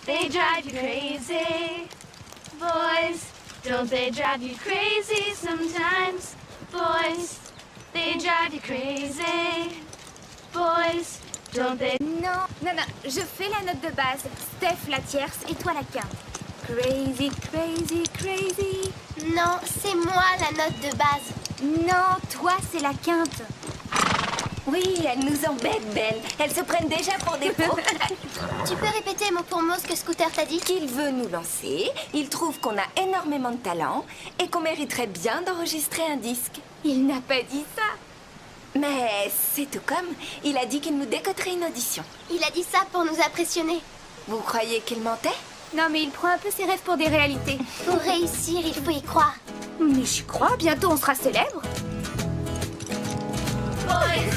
they drive you crazy? Boys, don't they drive you crazy sometimes? Boys, they drive you crazy. Boys, don't they... Non, non, non, je fais la note de base. Steph la tierce et toi la quinte. Crazy, crazy, crazy. Non, c'est moi la note de base. Non, toi c'est la quinte. Oui, elles nous embêtent, Belle. Elles se prennent déjà pour des pros. Tu peux répéter mot pour mot ce que Scooter t'a dit? Il veut nous lancer, il trouve qu'on a énormément de talent et qu'on mériterait bien d'enregistrer un disque. Il n'a pas dit ça. Mais c'est tout comme, il a dit qu'il nous décoterait une audition. Il a dit ça pour nous impressionner. Vous croyez qu'il mentait? Non, mais il prend un peu ses rêves pour des réalités. Pour réussir, il faut y croire. Mais j'y crois, bientôt on sera célèbre. Boys,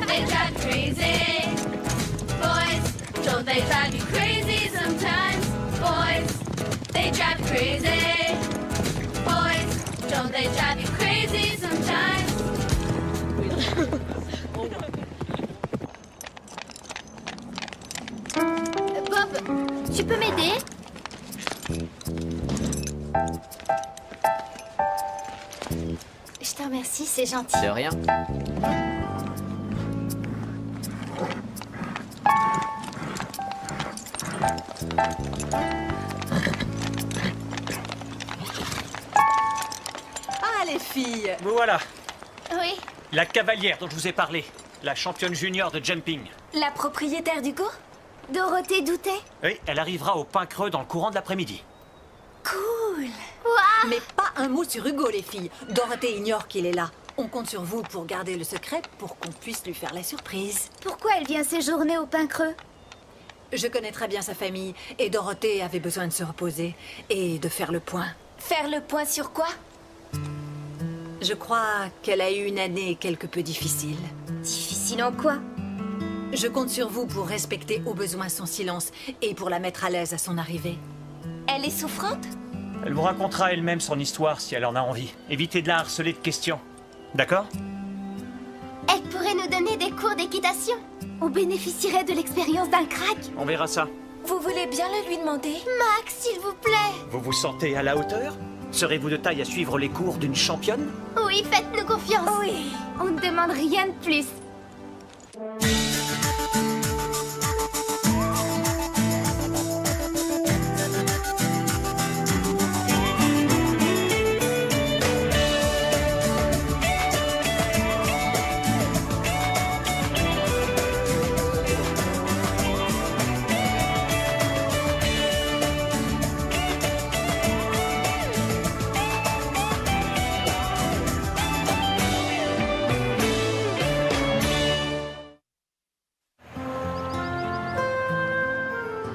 they drive you crazy. Boys, don't they drive you crazy sometimes? Boys, they drive you crazy. Boys, don't they drive you crazy sometimes? Bob, tu peux m'aider? Je te remercie, c'est gentil. De rien. Ah, les filles! Vous voilà, Oui, la cavalière dont je vous ai parlé, la championne junior de jumping. La propriétaire du cours? Dorothée Doutet. Oui, elle arrivera au Pain Creux dans le courant de l'après-midi. Cool! Mais pas un mot sur Hugo, les filles. Dorothée ignore qu'il est là. On compte sur vous pour garder le secret pour qu'on puisse lui faire la surprise. Pourquoi elle vient séjourner au Pain Creux? Je connais très bien sa famille et Dorothée avait besoin de se reposer et de faire le point. Faire le point sur quoi? Je crois qu'elle a eu une année quelque peu difficile. Difficile en quoi? Je compte sur vous pour respecter au besoin son silence et pour la mettre à l'aise à son arrivée. Elle est souffrante? Elle vous racontera elle-même son histoire si elle en a envie. Évitez de la harceler de questions. D'accord? Elle pourrait nous donner des cours d'équitation. On bénéficierait de l'expérience d'un crack. On verra ça. Vous voulez bien le lui demander? Max, s'il vous plaît. Vous vous sentez à la hauteur? Serez-vous de taille à suivre les cours d'une championne? Oui, faites-nous confiance. Oui, on ne demande rien de plus.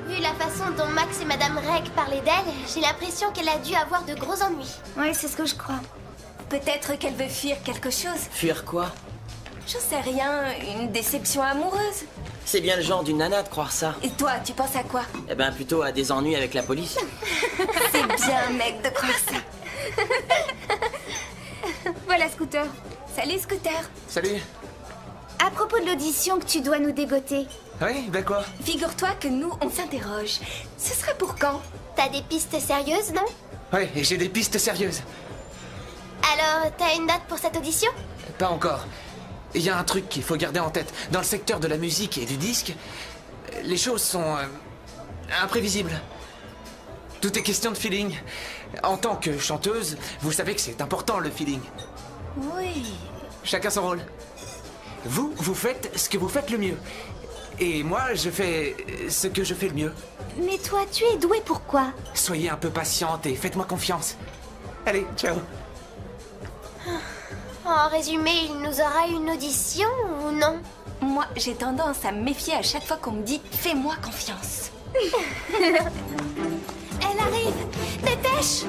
Vu la façon dont Max et Madame Reg parlaient d'elle, j'ai l'impression qu'elle a dû avoir de gros ennuis. Oui, c'est ce que je crois. Peut-être qu'elle veut fuir quelque chose. Fuir quoi? J'en sais rien, une déception amoureuse. C'est bien le genre d'une nana de croire ça. Et toi, tu penses à quoi? Eh ben plutôt à des ennuis avec la police. C'est bien, mec, de croire ça. Voilà, Scooter. Salut, Scooter. Salut. À propos de l'audition que tu dois nous dégoter. Oui, ben quoi? Figure-toi que nous, on s'interroge. Ce serait pour quand? T'as des pistes sérieuses, non? Oui, et j'ai des pistes sérieuses. Alors, t'as une date pour cette audition? Pas encore. Il y a un truc qu'il faut garder en tête. Dans le secteur de la musique et du disque, les choses sont imprévisibles. Tout est question de feeling. En tant que chanteuse, vous savez que c'est important le feeling. Oui. Chacun son rôle. Vous, vous faites ce que vous faites le mieux. Et moi, je fais ce que je fais le mieux. Mais toi, tu es doué pour quoi? Soyez un peu patiente et faites-moi confiance. Allez, ciao. En résumé, il nous aura une audition ou non? Moi, j'ai tendance à me méfier à chaque fois qu'on me dit « fais-moi confiance ». Elle arrive! Dépêche!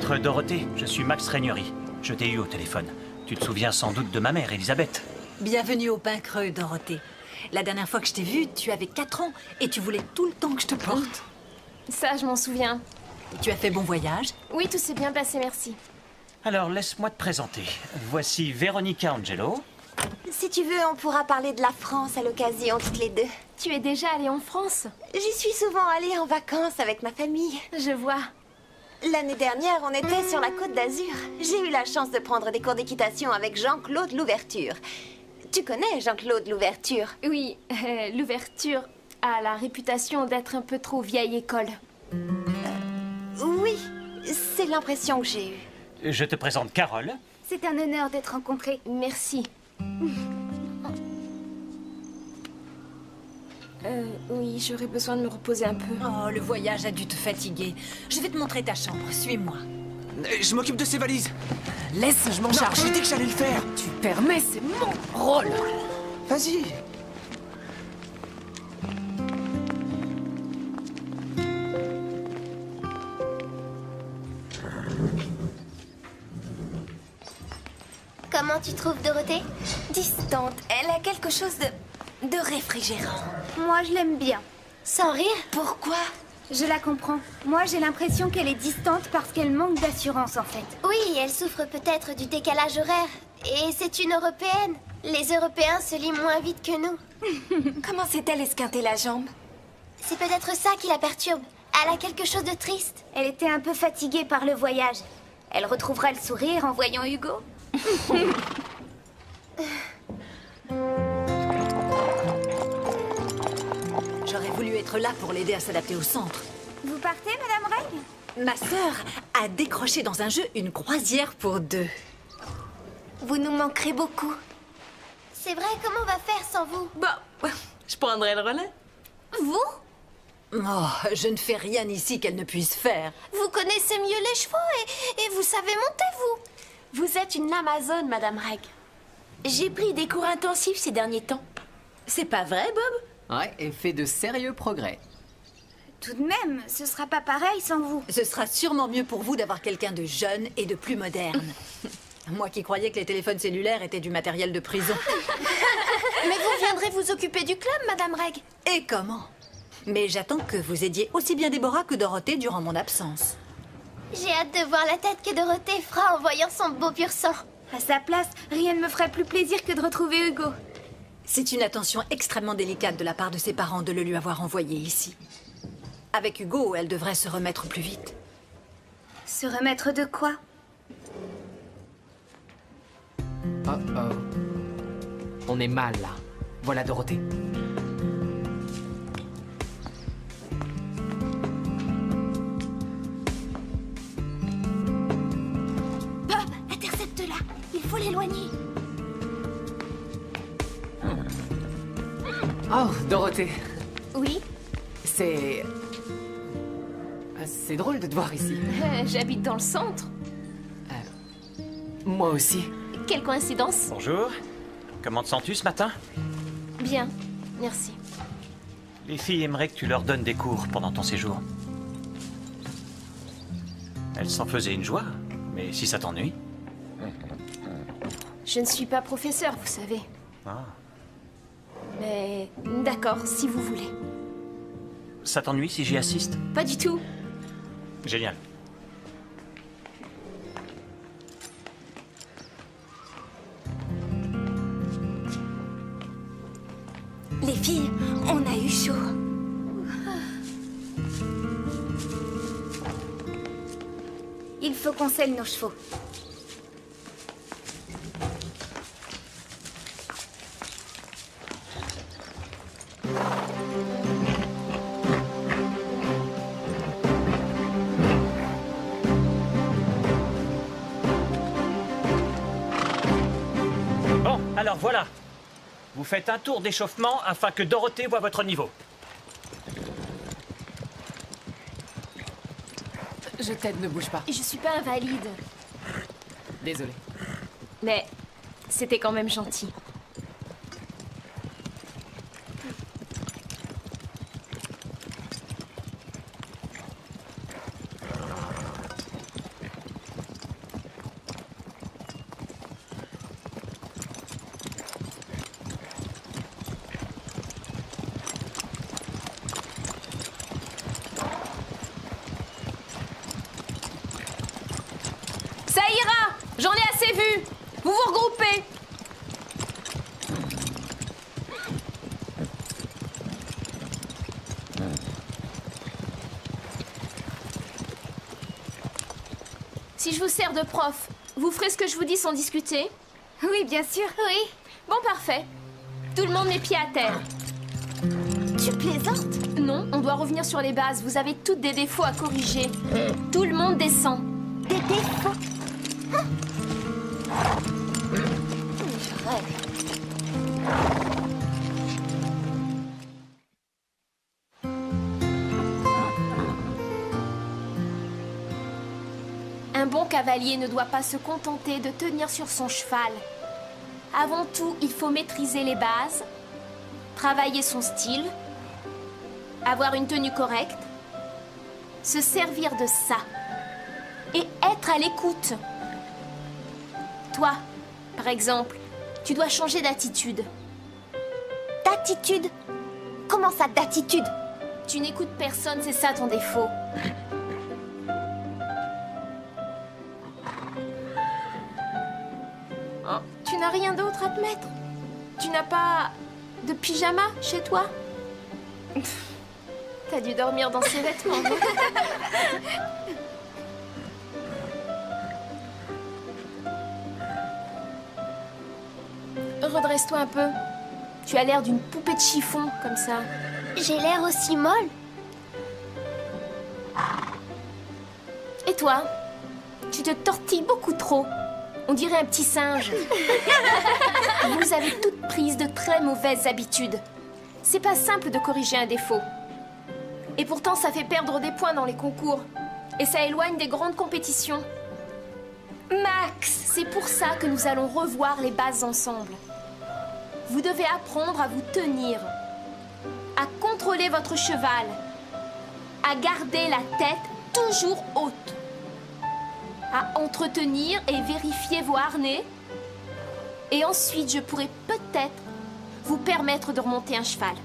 Maître Dorothée, je suis Max Regnery. Je t'ai eu au téléphone. Tu te souviens sans doute de ma mère, Elisabeth. Bienvenue au Pain Creux, Dorothée. La dernière fois que je t'ai vue, tu avais 4 ans et tu voulais tout le temps que je te porte. Ça, je m'en souviens. Tu as fait bon voyage? Oui, tout s'est bien passé, merci. Alors, laisse-moi te présenter. Voici Veronica Angelo. Si tu veux, on pourra parler de la France à l'occasion, toutes les deux. Tu es déjà allée en France? J'y suis souvent allée en vacances avec ma famille. Je vois. L'année dernière, on était sur la Côte d'Azur. J'ai eu la chance de prendre des cours d'équitation avec Jean-Claude Louverture. Tu connais Jean-Claude Louverture? Oui, l'ouverture a la réputation d'être un peu trop vieille école. Oui, c'est l'impression que j'ai eue. Je te présente Carole. C'est un honneur d'être rencontrés. Merci. Oui, j'aurais besoin de me reposer un peu. Oh, le voyage a dû te fatiguer. Je vais te montrer ta chambre, suis-moi. Je m'occupe de ces valises. Laisse, je m'en charge. J'ai dit que j'allais le faire. Tu permets, c'est mon rôle. Vas-y. Comment tu trouves Dorothée? Distante, elle a quelque chose de réfrigérant. Moi, je l'aime bien. Sans rire? Pourquoi? Je la comprends. Moi, j'ai l'impression qu'elle est distante parce qu'elle manque d'assurance, en fait. Oui, elle souffre peut-être du décalage horaire. Et c'est une Européenne. Les Européens se lient moins vite que nous. Comment s'est-elle esquintée la jambe? C'est peut-être ça qui la perturbe. Elle a quelque chose de triste. Elle était un peu fatiguée par le voyage. Elle retrouvera le sourire en voyant Hugo. J'aurais voulu être là pour l'aider à s'adapter au centre. Vous partez, Madame Reg? Ma sœur a décroché dans un jeu une croisière pour 2. Vous nous manquerez beaucoup. C'est vrai, comment on va faire sans vous? Bon, je prendrai le relais. Vous? Oh, je ne fais rien ici qu'elle ne puisse faire. Vous connaissez mieux les chevaux et vous savez monter, vous. Vous êtes une Amazone, Madame Reg. J'ai pris des cours intensifs ces derniers temps. C'est pas vrai, Bob? Ouais, et fait de sérieux progrès. Tout de même, ce sera pas pareil sans vous. Ce sera sûrement mieux pour vous d'avoir quelqu'un de jeune et de plus moderne. Moi qui croyais que les téléphones cellulaires étaient du matériel de prison. Mais vous viendrez vous occuper du club, Madame Reg. Et comment? Mais j'attends que vous aidiez aussi bien Déborah que Dorothée durant mon absence. J'ai hâte de voir la tête que Dorothée fera en voyant son beau pur sang. À sa place, rien ne me ferait plus plaisir que de retrouver Hugo. C'est une attention extrêmement délicate de la part de ses parents de le lui avoir envoyé ici. Avec Hugo, elle devrait se remettre plus vite. Se remettre de quoi? Oh oh. On est mal là. Voilà Dorothée. Bob, intercepte-la. Il faut l'éloigner. Oh, Dorothée. Oui, C'est drôle de te voir ici. j'habite dans le centre. Moi aussi. Quelle coïncidence. Bonjour. Comment te sens-tu ce matin? Bien, merci. Les filles aimeraient que tu leur donnes des cours pendant ton séjour. Elles s'en faisaient une joie, mais si ça t'ennuie... Je ne suis pas professeur, vous savez. Ah. Mais d'accord, si vous voulez. Ça t'ennuie si j'y assiste? Pas du tout. Génial. Les filles, on a eu chaud. Il faut qu'on selle nos chevaux. Bon, alors voilà. Vous faites un tour d'échauffement afin que Dorothée voie votre niveau. Je t'aide, ne bouge pas. Je suis pas invalide. Désolé. Mais c'était quand même gentil. Si je vous sers de prof, vous ferez ce que je vous dis sans discuter? Oui, bien sûr. Oui. Bon, parfait. Tout le monde met pied à terre. Tu plaisantes? Non, on doit revenir sur les bases. Vous avez toutes des défauts à corriger. Tout le monde descend. Des défauts? Je rêve. Un bon cavalier ne doit pas se contenter de tenir sur son cheval. Avant tout, il faut maîtriser les bases, travailler son style, avoir une tenue correcte, se servir de ça et être à l'écoute. Toi, par exemple, tu dois changer d'attitude. D'attitude? Comment ça, d'attitude? Tu n'écoutes personne, c'est ça ton défaut. Oh, tu n'as rien d'autre à te mettre? Tu n'as pas de pyjama chez toi? T'as dû dormir dans ces vêtements, non? Redresse-toi un peu. Tu as l'air d'une poupée de chiffon, comme ça. J'ai l'air aussi molle? Et toi? Tu te tortilles beaucoup trop. On dirait un petit singe. Vous avez toutes prises de très mauvaises habitudes. C'est pas simple de corriger un défaut. Et pourtant, ça fait perdre des points dans les concours. Et ça éloigne des grandes compétitions. Max, c'est pour ça que nous allons revoir les bases ensemble. Vous devez apprendre à vous tenir, à contrôler votre cheval, à garder la tête toujours haute, à entretenir et vérifier vos harnais. Et ensuite, je pourrai peut-être vous permettre de remonter un cheval.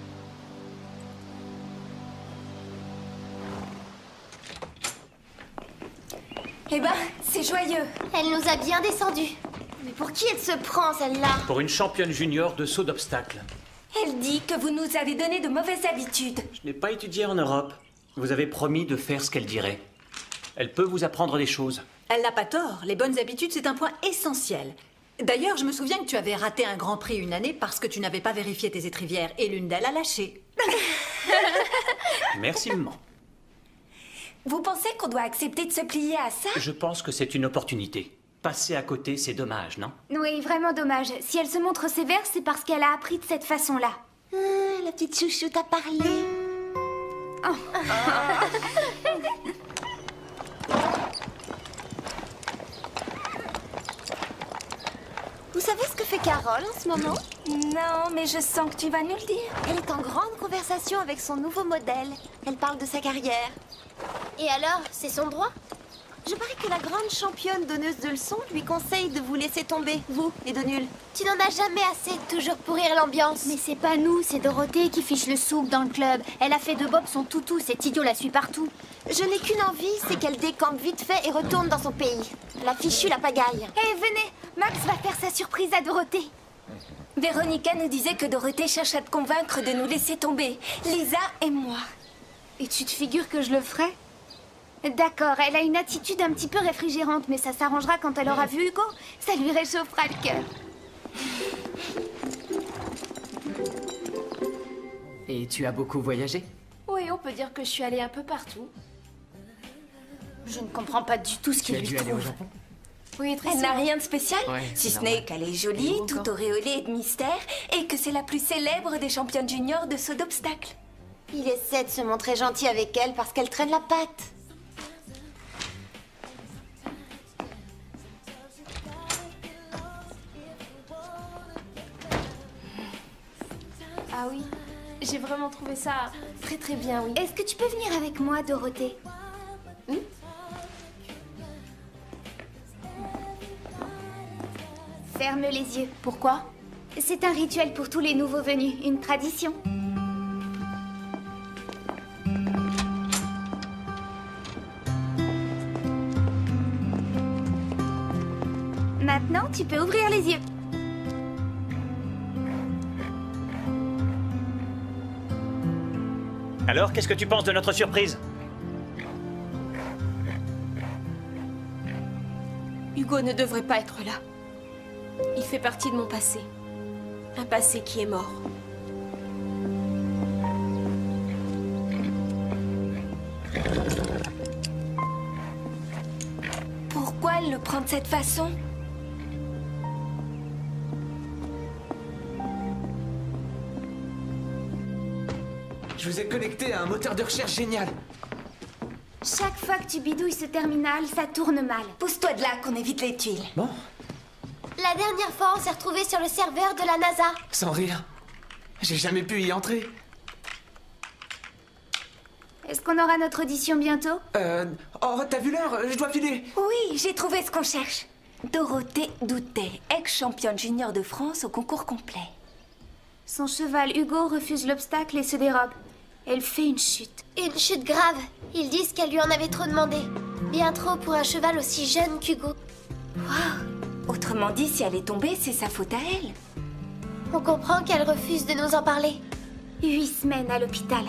Eh ben, c'est joyeux. Elle nous a bien descendus. Mais pour qui elle se prend, celle-là? Pour une championne junior de saut d'obstacles. Elle dit que vous nous avez donné de mauvaises habitudes. Je n'ai pas étudié en Europe. Vous avez promis de faire ce qu'elle dirait. Elle peut vous apprendre des choses. Elle n'a pas tort. Les bonnes habitudes, c'est un point essentiel. D'ailleurs, je me souviens que tu avais raté un Grand Prix une année parce que tu n'avais pas vérifié tes étrivières et l'une d'elles a lâché. Merci, maman. Vous pensez qu'on doit accepter de se plier à ça? Je pense que c'est une opportunité. Passer à côté, c'est dommage, non? Oui, vraiment dommage. Si elle se montre sévère, c'est parce qu'elle a appris de cette façon-là. La petite chouchou t'a parlé. Vous savez ce que fait Carole en ce moment? Non, mais je sens que tu vas nous le dire. Elle est en grande conversation avec son nouveau modèle. Elle parle de sa carrière. Et alors, c'est son droit? Je parie que la grande championne donneuse de leçons lui conseille de vous laisser tomber, vous, les deux nuls. Tu n'en as jamais assez de toujours pourrir l'ambiance. Mais c'est pas nous, c'est Dorothée qui fiche le souk dans le club. Elle a fait de Bob son toutou, cet idiot la suit partout. Je n'ai qu'une envie, c'est qu'elle décampe vite fait et retourne dans son pays. La fichue la pagaille. Hé, venez, Max va faire sa surprise à Dorothée. Véronica nous disait que Dorothée cherche à te convaincre de nous laisser tomber, Lisa et moi. Et tu te figures que je le ferai? D'accord, elle a une attitude un petit peu réfrigérante, mais ça s'arrangera quand elle aura vu Hugo. Ça lui réchauffera le cœur. Et tu as beaucoup voyagé? Oui, on peut dire que je suis allée un peu partout. Je ne comprends pas du tout ce Tu qu'il as lui dû aller au trouve. Japon? Oui, très Elle n'a souvent. rien de spécial, Ouais, si c'est ce n'est normal. qu'elle est jolie, Et toute auréolée de mystère, et que c'est la plus célèbre des championnes juniors de saut d'obstacles. Il essaie de se montrer gentil avec elle parce qu'elle traîne la patte. Ah oui, j'ai vraiment trouvé ça très très bien, oui. Est-ce que tu peux venir avec moi, Dorothée? Ferme les yeux. Pourquoi? C'est un rituel pour tous les nouveaux venus, une tradition. Maintenant, tu peux ouvrir les yeux. Alors, qu'est-ce que tu penses de notre surprise? Hugo ne devrait pas être là. Il fait partie de mon passé. Un passé qui est mort. Pourquoi elle le prend de cette façon? Je vous ai connecté à un moteur de recherche génial. Chaque fois que tu bidouilles ce terminal, ça tourne mal. Pousse-toi de là qu'on évite les tuiles. Bon, La dernière fois, on s'est retrouvés sur le serveur de la NASA. sans rire. J'ai jamais pu y entrer. Est-ce qu'on aura notre audition bientôt? Oh, t'as vu l'heure? Je dois filer. Oui, j'ai trouvé ce qu'on cherche. Dorothée Doutet, ex-championne junior de France au concours complet. Son cheval Hugo refuse l'obstacle et se dérobe. Elle fait une chute. Une chute grave. Ils disent qu'elle lui en avait trop demandé. Bien trop pour un cheval aussi jeune qu'Hugo. Wow. Autrement dit, si elle est tombée, c'est sa faute à elle. On comprend qu'elle refuse de nous en parler. 8 semaines à l'hôpital.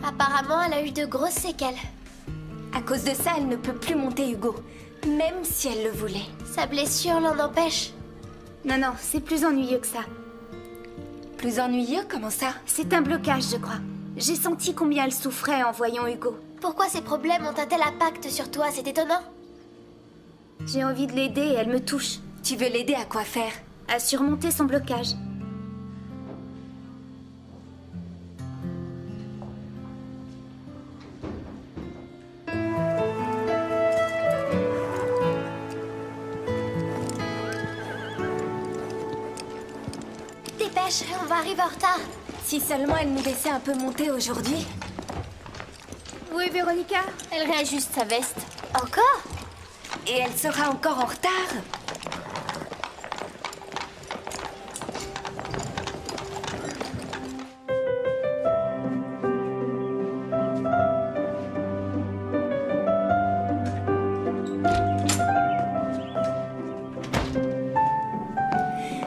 Apparemment, elle a eu de grosses séquelles. À cause de ça, elle ne peut plus monter Hugo. Même si elle le voulait. Sa blessure l'en empêche. Non, non, c'est plus ennuyeux que ça. Plus ennuyeux? Comment ça? C'est un blocage, je crois. J'ai senti combien elle souffrait en voyant Hugo. Pourquoi ces problèmes ont un tel impact sur toi? C'est étonnant. J'ai envie de l'aider et elle me touche. Tu veux l'aider à quoi faire? À surmonter son blocage. Dépêche, on va arriver en retard. Si seulement elle nous laissait un peu monter aujourd'hui. Où est Véronica? Elle réajuste sa veste. Encore? Et elle sera encore en retard.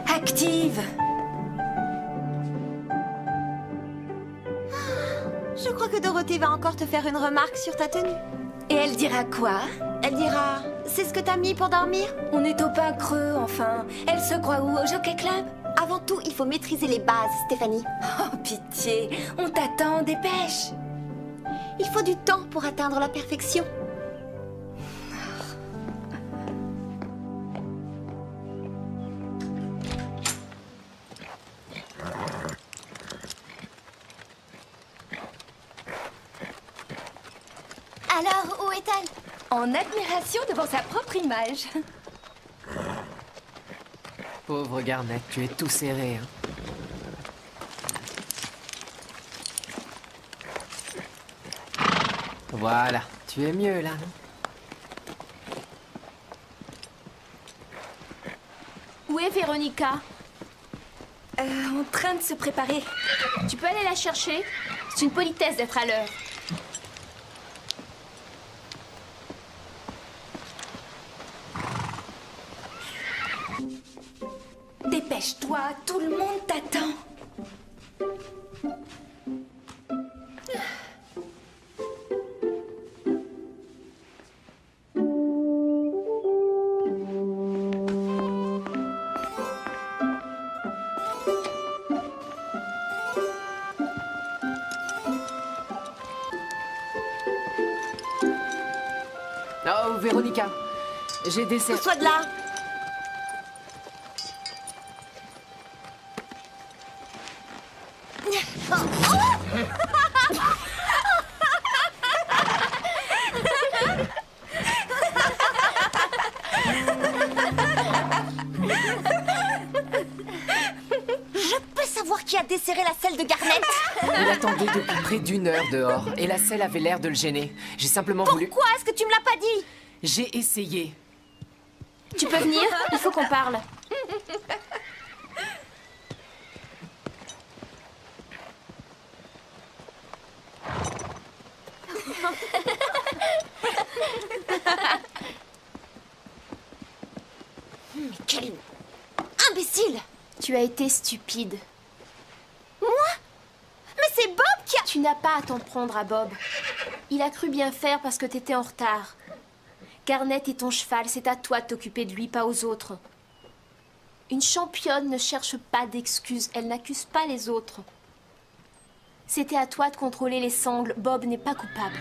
Active. Je crois que Dorothée va encore te faire une remarque sur ta tenue. Et elle dira quoi? Elle dira, c'est ce que t'as mis pour dormir? On est au pain creux, enfin. Elle se croit où? Au Jockey Club? Avant tout, il faut maîtriser les bases, Stéphanie. Oh, pitié. On t'attend, dépêche. Il faut du temps pour atteindre la perfection. Alors, où est-elle? En admiration devant sa propre image. Pauvre Garnet, tu es tout serré. Hein. Voilà, tu es mieux là, non? Où est Véronica? En train de se préparer. Tu peux aller la chercher? C'est une politesse d'être à l'heure. Dépêche-toi, tout le monde t'attend. Oh, Véronica, j'ai des... Pousse-toi de là. Je peux savoir qui a desserré la selle de Garnet? Il attendait depuis près d'1 heure dehors, et la selle avait l'air de le gêner. J'ai simplement voulu... Pourquoi est-ce que tu me l'as pas dit? J'ai essayé. Tu peux venir? Il faut qu'on parle. Mais quel imbécile! Tu as été stupide. Moi? Mais c'est Bob qui a... Tu n'as pas à t'en prendre à Bob. Il a cru bien faire parce que t'étais en retard. Garnet est ton cheval, c'est à toi de t'occuper de lui, pas aux autres. Une championne ne cherche pas d'excuses, elle n'accuse pas les autres. C'était à toi de contrôler les sangles, Bob n'est pas coupable.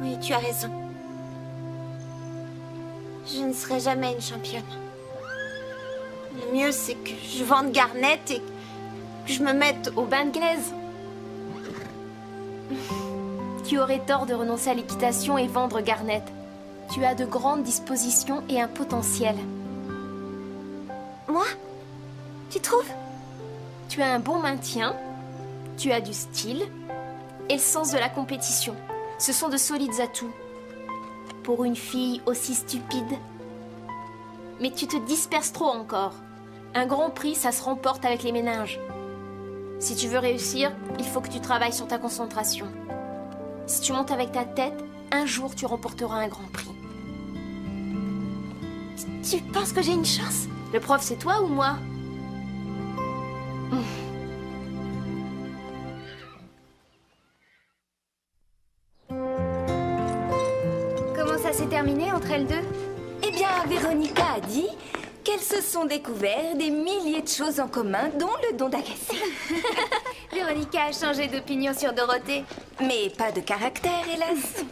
Oui, tu as raison. Je ne serai jamais une championne. Le mieux, c'est que je vende Garnet et que je me mette au bain de glaise. Tu aurais tort de renoncer à l'équitation et vendre Garnet. Tu as de grandes dispositions et un potentiel. Moi? Tu trouves? Tu as un bon maintien, tu as du style et le sens de la compétition. Ce sont de solides atouts. Pour une fille aussi stupide. Mais tu te disperses trop encore. Un grand prix, ça se remporte avec les méninges. Si tu veux réussir, il faut que tu travailles sur ta concentration. Si tu montes avec ta tête, un jour tu remporteras un grand prix. Tu penses que j'ai une chance? Le prof, c'est toi ou moi? Comment ça s'est terminé entre elles deux? Eh bien, Véronica a dit qu'elles se sont découvert des milliers de choses en commun, dont le don d'agacer. Véronica a changé d'opinion sur Dorothée. Mais pas de caractère, hélas.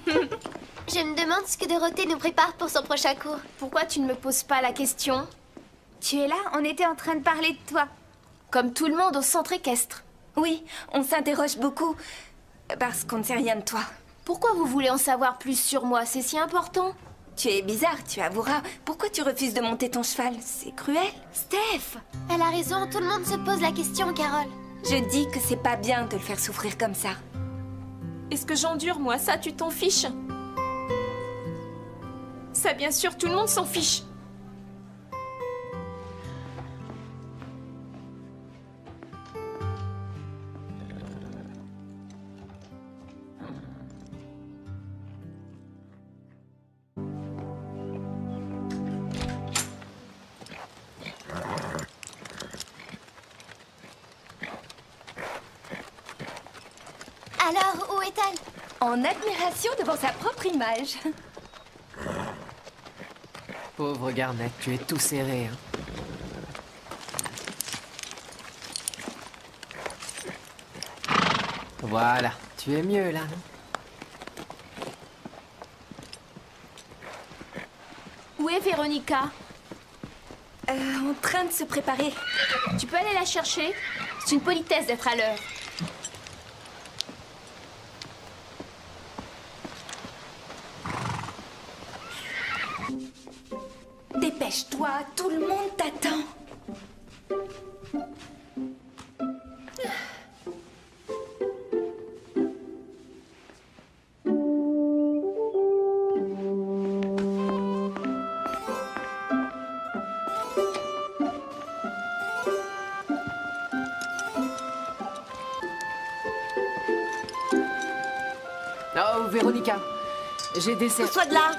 Je me demande ce que Dorothée nous prépare pour son prochain cours. Pourquoi tu ne me poses pas la question? Tu es là? On était en train de parler de toi. Comme tout le monde au centre équestre. Oui, on s'interroge beaucoup, parce qu'on ne sait rien de toi. Pourquoi vous voulez en savoir plus sur moi? C'est si important? Tu es bizarre, tu avoueras. Pourquoi tu refuses de monter ton cheval? C'est cruel. Steph! Elle a raison, tout le monde se pose la question, Carole. Je dis que c'est pas bien de le faire souffrir comme ça. Est-ce que j'endure, moi? Ça, tu t'en fiches? Ça, bien sûr, tout le monde s'en fiche. Alors, où est-elle? En admiration devant sa propre image. Pauvre Garnet, tu es tout serré, hein. Voilà, tu es mieux là, non? Où est Véronica? En train de se préparer. Tu peux aller la chercher? C'est une politesse d'être à l'heure. Dépêche-toi, tout le monde t'attend. Oh, Véronica, j'ai des Pousse-toi de là.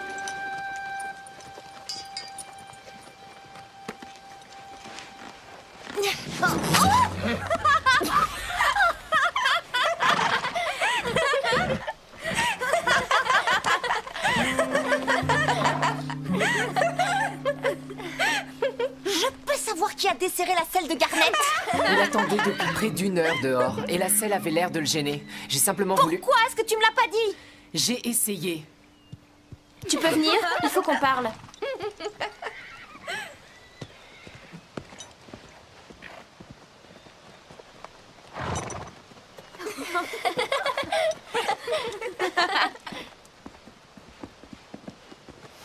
Je peux savoir qui a desserré la selle de Garnet? Il attendait depuis près d'1 heure dehors et la selle avait l'air de le gêner. J'ai simplement voulu... Pourquoi est-ce que tu me l'as pas dit? J'ai essayé. Tu peux venir? Il faut qu'on parle.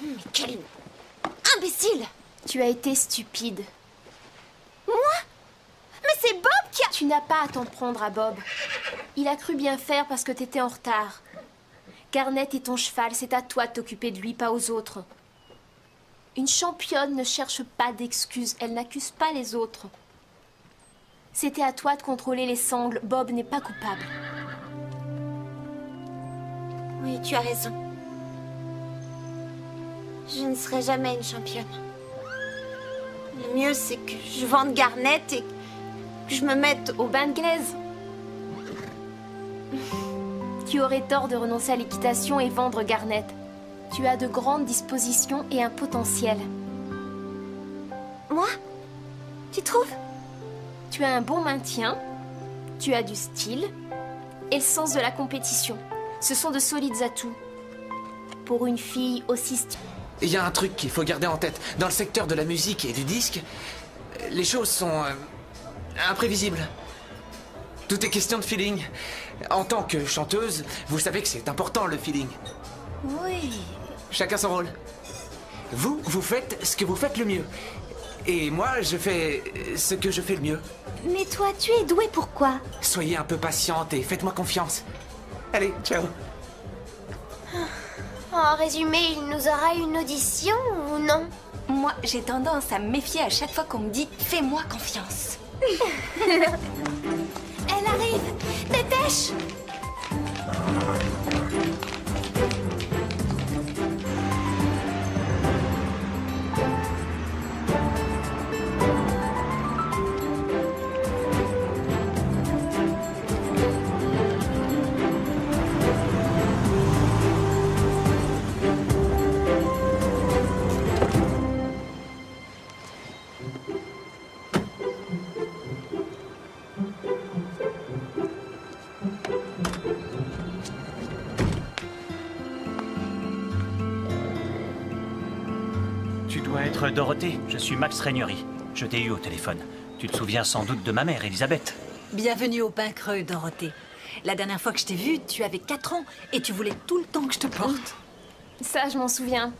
Mais quel imbécile! Tu as été stupide. Moi? Mais c'est Bob qui a... Tu n'as pas à t'en prendre à Bob. Il a cru bien faire parce que t'étais en retard. Garnet est ton cheval, c'est à toi de t'occuper de lui, pas aux autres. Une championne ne cherche pas d'excuses, elle n'accuse pas les autres. C'était à toi de contrôler les sangles, Bob n'est pas coupable. Oui, tu as raison. Je ne serai jamais une championne. Le mieux, c'est que je vende Garnet et que je me mette au bain de glaise. Tu aurais tort de renoncer à l'équitation et vendre Garnet. Tu as de grandes dispositions et un potentiel. Moi? Tu trouves? Tu as un bon maintien, tu as du style et le sens de la compétition. Ce sont de solides atouts. Pour une fille aussi Il y a un truc qu'il faut garder en tête. Dans le secteur de la musique et du disque, les choses sont imprévisibles. Tout est question de feeling. En tant que chanteuse, vous savez que c'est important le feeling. Oui. Chacun son rôle. Vous faites ce que vous faites le mieux. Et moi, je fais ce que je fais le mieux. Mais toi, tu es douée pour quoi? Soyez un peu patiente et faites-moi confiance. Allez, ciao. En résumé, il nous aura une audition ou non? Moi, j'ai tendance à me méfier à chaque fois qu'on me dit « fais-moi confiance ». Elle arrive! Dépêche! Tu dois être Dorothée, je suis Max Régnery. Je t'ai eu au téléphone. Tu te souviens sans doute de ma mère, Elisabeth. Bienvenue au Pain Creux, Dorothée. La dernière fois que je t'ai vue, tu avais 4 ans et tu voulais tout le temps que je te porte. Ça, je m'en souviens.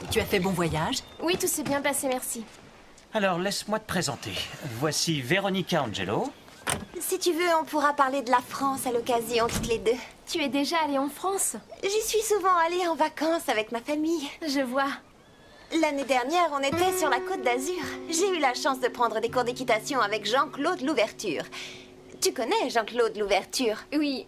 Et tu as fait bon voyage? Oui, tout s'est bien passé, merci. Alors, laisse-moi te présenter. Voici Veronica Angelo. Si tu veux, on pourra parler de la France à l'occasion, toutes les deux. Tu es déjà allée en France? J'y suis souvent allée en vacances avec ma famille. Je vois. L'année dernière, on était sur la Côte d'Azur. J'ai eu la chance de prendre des cours d'équitation avec Jean-Claude Louverture. Tu connais Jean-Claude Louverture? Oui,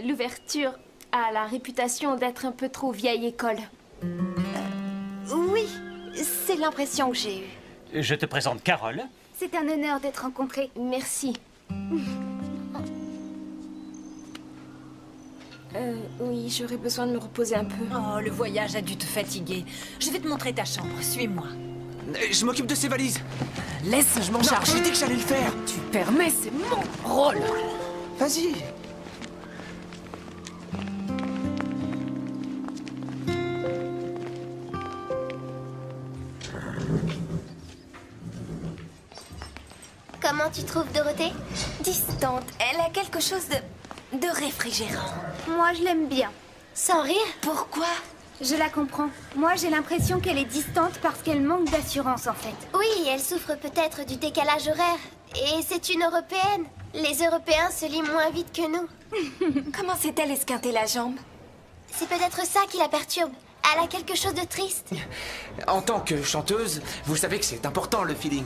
l'ouverture a la réputation d'être un peu trop vieille école. Oui, c'est l'impression que j'ai eue. Je te présente Carole. C'est un honneur d'être rencontrés. Merci. Oui, j'aurais besoin de me reposer un peu. Oh, le voyage a dû te fatiguer. Je vais te montrer ta chambre, suis-moi. Je m'occupe de ces valises. Laisse, je m'en charge. J'ai dit que j'allais le faire. Tu permets, c'est mon rôle. Vas-y. Comment tu trouves Dorothée? Distante, elle a quelque chose de réfrigérant. Moi, je l'aime bien. Sans rire? Pourquoi? Je la comprends. Moi, j'ai l'impression qu'elle est distante parce qu'elle manque d'assurance, en fait. Oui, elle souffre peut-être du décalage horaire. Et c'est une Européenne. Les Européens se lient moins vite que nous. Comment s'est-elle esquintée la jambe? C'est peut-être ça qui la perturbe. Elle a quelque chose de triste. En tant que chanteuse, vous savez que c'est important le feeling.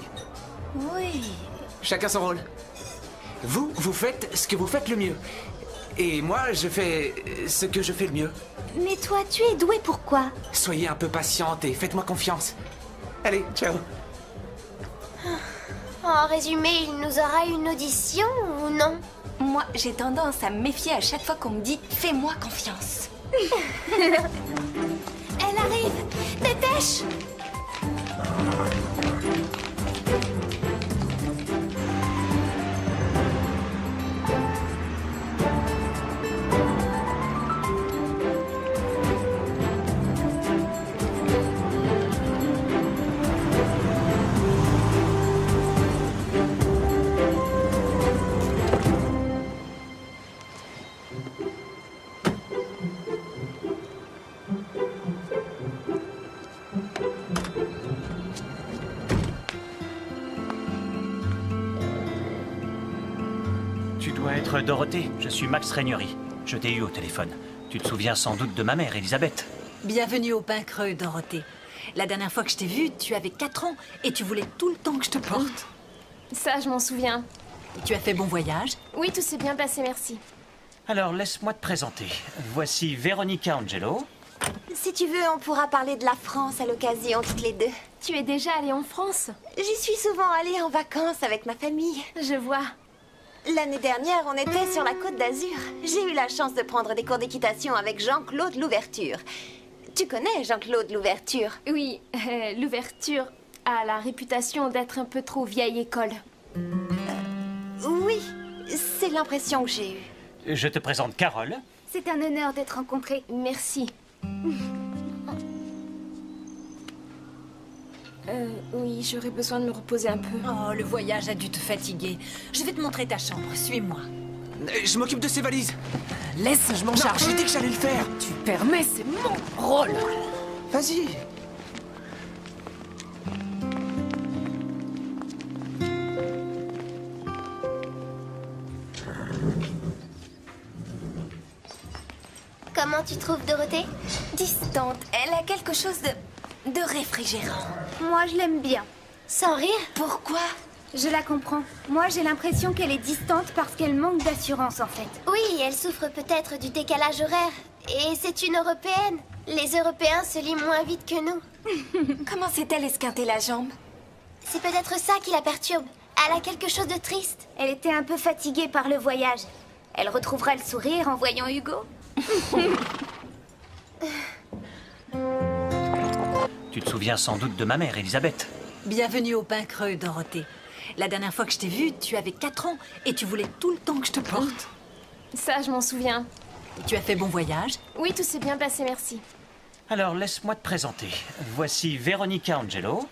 Oui. Chacun son rôle. Vous faites ce que vous faites le mieux. Et moi, je fais ce que je fais le mieux. Mais toi, tu es douée pour quoi? Soyez un peu patiente et faites-moi confiance. Allez, ciao. En résumé, il nous aura une audition ou non? Moi, j'ai tendance à me méfier à chaque fois qu'on me dit « fais-moi confiance ». Elle arrive! Dépêche! Tu dois être Dorothée, je suis Max Régnery. Je t'ai eu au téléphone. Tu te souviens sans doute de ma mère, Elisabeth. Bienvenue au Pain Creux, Dorothée. La dernière fois que je t'ai vue, tu avais 4 ans et tu voulais tout le temps que je te porte. Ça, je m'en souviens. Et tu as fait bon voyage? Oui, tout s'est bien passé, merci. Alors, laisse-moi te présenter. Voici Veronica Angelo. Si tu veux, on pourra parler de la France à l'occasion, toutes les deux. Tu es déjà allée en France? J'y suis souvent allée en vacances avec ma famille. Je vois. L'année dernière, on était sur la côte d'Azur. J'ai eu la chance de prendre des cours d'équitation avec Jean-Claude Louverture. Tu connais Jean-Claude Louverture? Oui, l'ouverture a la réputation d'être un peu trop vieille école. Oui, c'est l'impression que j'ai eue. Je te présente Carole. C'est un honneur d'être rencontrés. Merci. Oui, j'aurais besoin de me reposer un peu. Oh, le voyage a dû te fatiguer. Je vais te montrer ta chambre, suis-moi. Je m'occupe de ces valises. Laisse, je m'en Non, charge. j'ai dit que j'allais le faire. Tu permets, c'est mon rôle. Vas-y. Comment tu trouves Dorothée? Distante, elle a quelque chose de réfrigérant. Moi, je l'aime bien. Sans rire? Pourquoi? Je la comprends. Moi, j'ai l'impression qu'elle est distante parce qu'elle manque d'assurance, en fait. Oui, elle souffre peut-être du décalage horaire. Et c'est une Européenne. Les Européens se lient moins vite que nous. Comment s'est-elle esquintée la jambe? C'est peut-être ça qui la perturbe. Elle a quelque chose de triste. Elle était un peu fatiguée par le voyage. Elle retrouvera le sourire en voyant Hugo. Tu te souviens sans doute de ma mère, Elisabeth. Bienvenue au Pain Creux, Dorothée. La dernière fois que je t'ai vue, tu avais 4 ans et tu voulais tout le temps que je te porte. Ça, je m'en souviens. Et tu as fait bon voyage? Oui, tout s'est bien passé, merci. Alors, laisse-moi te présenter. Voici Veronica Angelo.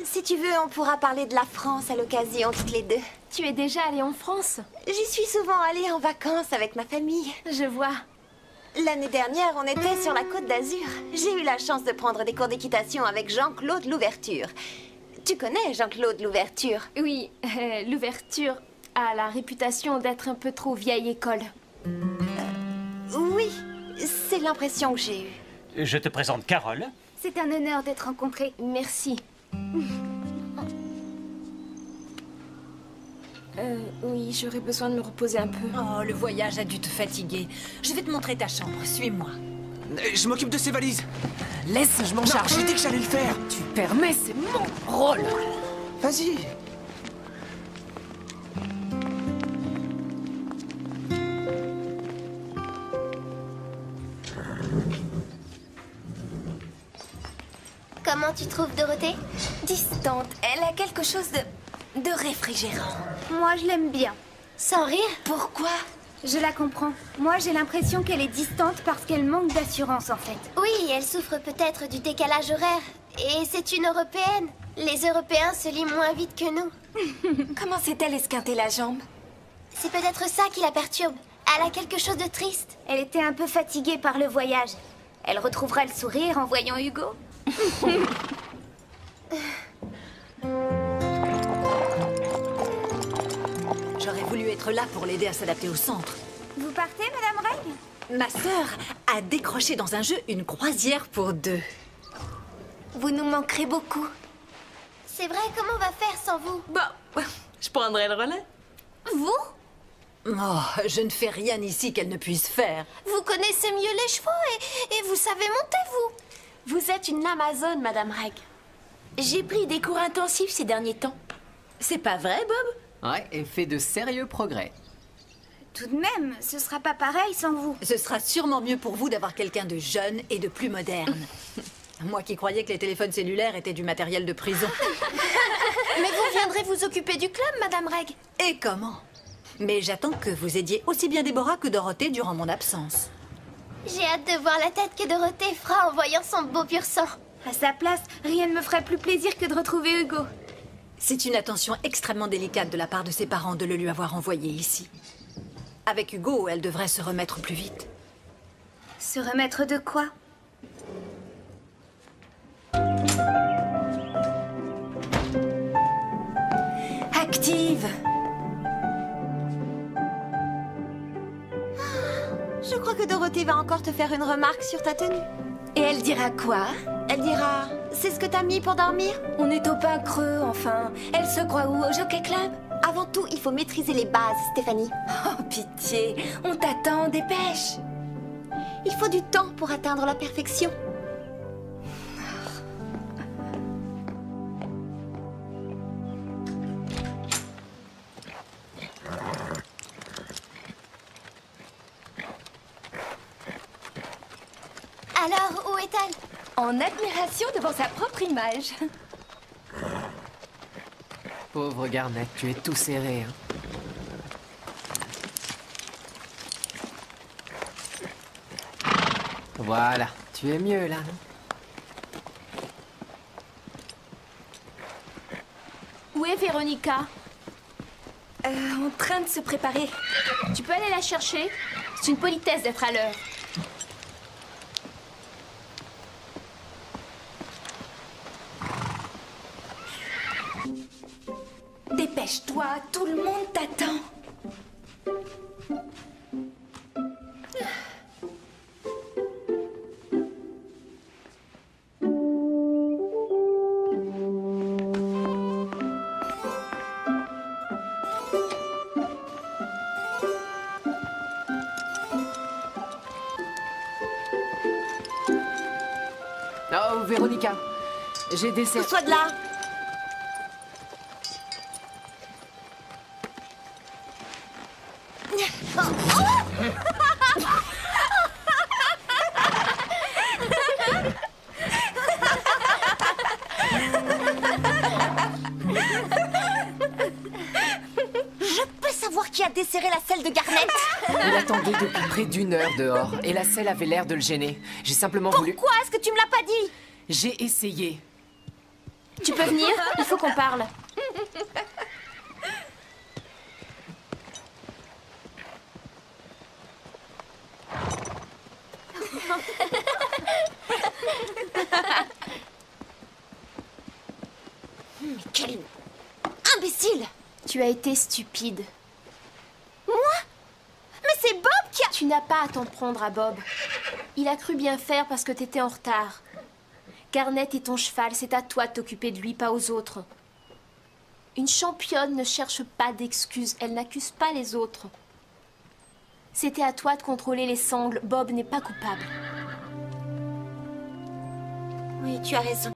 Si tu veux, on pourra parler de la France à l'occasion, toutes les deux. Tu es déjà allée en France? J'y suis souvent allée en vacances avec ma famille. Je vois. L'année dernière, on était sur la côte d'Azur. J'ai eu la chance de prendre des cours d'équitation avec Jean-Claude Louverture. Tu connais Jean-Claude Louverture? Oui, l'ouverture a la réputation d'être un peu trop vieille école. Oui, c'est l'impression que j'ai eue. Je te présente Carole. C'est un honneur d'être rencontrés. Merci. Oui, j'aurais besoin de me reposer un peu. Oh, le voyage a dû te fatiguer. Je vais te montrer ta chambre, suis-moi. Je m'occupe de ces valises. Laisse, je m'en Non, charge. j'ai dit que j'allais le faire. Tu permets, c'est mon rôle. Vas-y. Comment tu trouves Dorothée? Distante, elle a quelque chose de réfrigérant. Moi, je l'aime bien. Sans rire? Pourquoi? Je la comprends. Moi, j'ai l'impression qu'elle est distante parce qu'elle manque d'assurance, en fait. Oui, elle souffre peut-être du décalage horaire. Et c'est une Européenne. Les Européens se lient moins vite que nous. Comment s'est-elle esquintée la jambe? C'est peut-être ça qui la perturbe. Elle a quelque chose de triste. Elle était un peu fatiguée par le voyage. Elle retrouvera le sourire en voyant Hugo. J'aurais voulu être là pour l'aider à s'adapter au centre. Vous partez, Madame Reg? Ma sœur a décroché dans un jeu une croisière pour 2. Vous nous manquerez beaucoup. C'est vrai, comment on va faire sans vous? Bon, je prendrai le relais. Vous? Oh, je ne fais rien ici qu'elle ne puisse faire. Vous connaissez mieux les chevaux et vous savez monter, vous? Vous êtes une Amazone, Madame Reg. J'ai pris des cours intensifs ces derniers temps. C'est pas vrai, Bob? Ouais, et fait de sérieux progrès. Tout de même, ce sera pas pareil sans vous. Ce sera sûrement mieux pour vous d'avoir quelqu'un de jeune et de plus moderne. Moi qui croyais que les téléphones cellulaires étaient du matériel de prison. Mais vous viendrez vous occuper du club, Madame Reg. Et comment? Mais j'attends que vous aidiez aussi bien Déborah que Dorothée durant mon absence. J'ai hâte de voir la tête que Dorothée fera en voyant son beau pur sang. À sa place, rien ne me ferait plus plaisir que de retrouver Hugo. C'est une attention extrêmement délicate de la part de ses parents de le lui avoir envoyé ici. Avec Hugo, elle devrait se remettre plus vite. Se remettre de quoi? Active! Je crois que Dorothée va encore te faire une remarque sur ta tenue. Et elle dira quoi? Elle dira, c'est ce que t'as mis pour dormir? On est au Pain Creux, enfin. Elle se croit où? Au Jockey Club? Avant tout, il faut maîtriser les bases, Stéphanie. Oh, pitié, on t'attend, dépêche. Il faut du temps pour atteindre la perfection. Alors, où est-elle? En admiration devant sa propre image. Pauvre Garnet, tu es tout serré, hein. Voilà, tu es mieux là, non? Où est Véronica? En train de se préparer. Tu peux aller la chercher? C'est une politesse d'être à l'heure. Dépêche-toi, tout le monde t'attend. Oh, Véronica, j'ai des... Pousse-toi de là. Je peux savoir qui a desserré la selle de Garnet? Il attendait depuis près d'1 heure dehors, et la selle avait l'air de le gêner. J'ai simplement voulu... Pourquoi est-ce que tu me l'as pas dit? J'ai essayé. Tu peux venir? Il faut qu'on parle. Mais quel imbécile! Tu as été stupide. Moi? Mais c'est Bob qui a... Tu n'as pas à t'en prendre à Bob. Il a cru bien faire parce que t'étais en retard. Garnet est ton cheval, c'est à toi de t'occuper de lui, pas aux autres. Une championne ne cherche pas d'excuses, elle n'accuse pas les autres. C'était à toi de contrôler les sangles, Bob n'est pas coupable. Oui, tu as raison.